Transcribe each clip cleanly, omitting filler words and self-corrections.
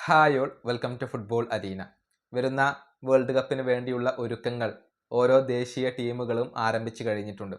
Hi all, welcome to football arena. വരുന്ന world കപ്പിന് വേണ്ടിയുള്ള ഒരുക്കങ്ങൾ ഓരോ ദേശീയ ടീമുകളും ആരംഭിച്ചു കഴിഞ്ഞിട്ടുണ്ട്.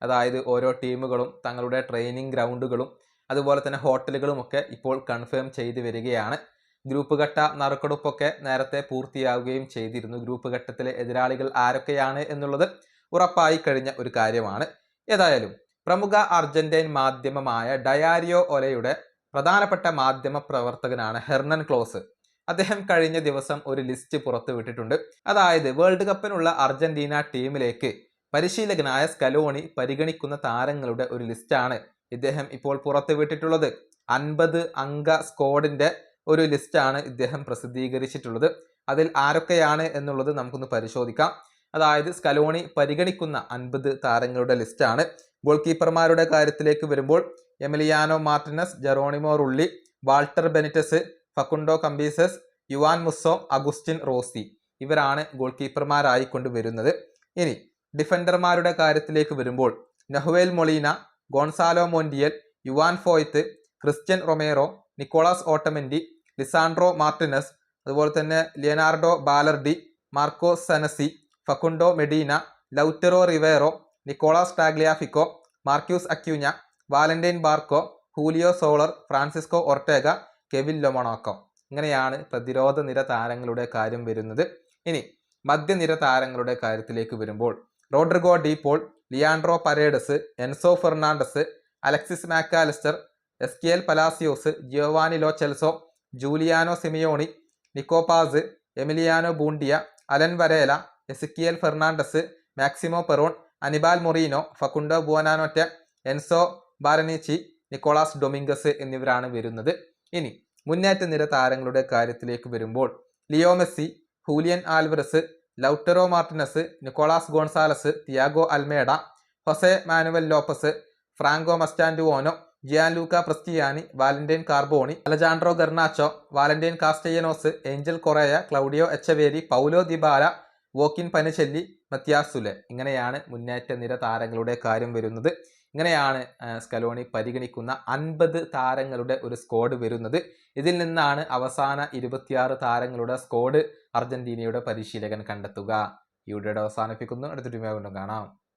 അതായത് ഓരോ ടീമുകളും തങ്ങളുടെ ട്രെയിനിങ് ഗ്രൗണ്ടുകളും അതുപോലെ തന്നെ ഹോട്ടലുകളും ഒക്കെ ഇപ്പോൾ കൺഫേം ചെയ്ത് വരികയാണ്. ഗ്രൂപ്പ് ഘട്ട നറുക്കെടുപ്പൊക്കെ നേരത്തെ പൂർത്തിയാവുകയും ചെയ്തിരുന്നു. ഗ്രൂപ്പ് ഘട്ടത്തിലെ എതിരാളികൾ ആരൊക്കെയാണ് എന്നുള്ളത് ഉറപ്പായി കഴിഞ്ഞ ഒരു കാര്യമാണ്. ഏതായാലും പ്രമുഖ അർജന്റീൻ മാധ്യമമായ ഡയാരിയോ ഒലയുടെ പ്രധാനപ്പെട്ട മാധ്യമ പ്രവർത്തകനാണ് ഹെർനൻ ക്ലോസ്. അദ്ദേഹം കഴിഞ്ഞ ദിവസം ഒരു ലിസ്റ്റ് പുറത്തുവിട്ടിട്ടുണ്ട്. അതായത് വേൾഡ് കപ്പിനുള്ള അർജന്റീന ടീമിലേക്ക് പരിശീലകനായ സ്കലോണി പരിഗണിക്കുന്ന താരങ്ങളുടെ ഒരു ലിസ്റ്റാണ് ഇദ്ദേഹം ഇപ്പോൾ പുറത്തുവിട്ടിട്ടുള്ളത്. 50 അംഗ സ്ക്വാഡിന്റെ ഒരു ലിസ്റ്റാണ് ഇദ്ദേഹം പ്രസിദ്ധീകരിച്ചിട്ടുള്ളത്. അതിൽ ആരൊക്കെയാണ് എന്നുള്ളത് നമുക്കൊന്ന് പരിശോധിക്കാം. അതായത് സ്കലോണി പരിഗണിക്കുന്ന 50 താരങ്ങളുടെ ലിസ്റ്റാണ്. ഗോൾ കീപ്പർമാരുടെ കാര്യത്തിലേക്ക് വരുമ്പോൾ Emiliano Martinez, Geronimo Rulli, Walter Benitez, Facundo Cambeses, Juan Musso, Agustin Rossi ഇവരാണ് ഗോൾ കീപ്പർമാരായി കൊണ്ടുവരുന്നത്. ഇനി ഡിഫൻഡർമാരുടെ കാര്യത്തിലേക്ക് വരുമ്പോൾ Nahuel Molina, Gonzalo Montiel, Juan Foyth, Cristian Romero, Nicolas Otamendi, Lisandro Martinez, അതുപോലെ തന്നെ Leonardo Balerdi, Marco Senesi, Facundo Medina, Lautaro Rivero, Nicolas Tagliafico, Marcos Acuna, Valentin Barco, Julio Soler, Francisco Ortega, Kevin Lomonaco. ഇങ്ങനെയാണ് പ്രതിരോധ നിര താരങ്ങളുടെ കാര്യം വരുന്നത്. ഇനി മധ്യനിര താരങ്ങളുടെ കാര്യത്തിലേക്ക് വരുമ്പോൾ Rodrigo De Paul, Leandro Paredes, Enzo Fernandez, Alexis Mac Allister, Exequiel Palacios, Giovani Lo Celso, Giuliano Simeone, Nico Paz, Emiliano Buendia, Alan Varela, Ezequiel Fernandez, Maximo Perrone, Anibal Moreno, Facundo Buonanotte, Enzo Barrenechea, Nicolas Dominguez എന്നിവരാണ് വരുന്നത്. ഇനി മുന്നേറ്റ നിര താരങ്ങളുടെ കാര്യത്തിലേക്ക് വരുമ്പോൾ Leo Messi, Julian Alvarez, Lautaro Martinez, Nicolas Gonzalez, Thiago Almada, Jose Manuel Lopez, Franco Mastantuono, Gian Luca Prestianni, Valentin Carboni, Alejandro Garnacho, Valentin Castellanos, Angel കൊറേയ, Claudio Echeverri, Paulo Dybala, Joaquin Panichelli, Matias Soule. ഇങ്ങനെയാണ് മുന്നേറ്റ നിര താരങ്ങളുടെ കാര്യം വരുന്നത്. ഇങ്ങനെയാണ് Scaloni പരിഗണിക്കുന്ന 50 താരങ്ങളുടെ ഒരു സ്ക്വാഡ് വരുന്നത്. ഇതിൽ നിന്നാണ് അവസാന 26 താരങ്ങളുടെ സ്ക്വാഡ് അർജന്റീനയുടെ പരിശീലകൻ കണ്ടെത്തുക. ഈ വീഡിയോയുടെ അവസാനിപ്പിക്കുന്നു. അടുത്ത ടീമായി വീണ്ടും കാണാം.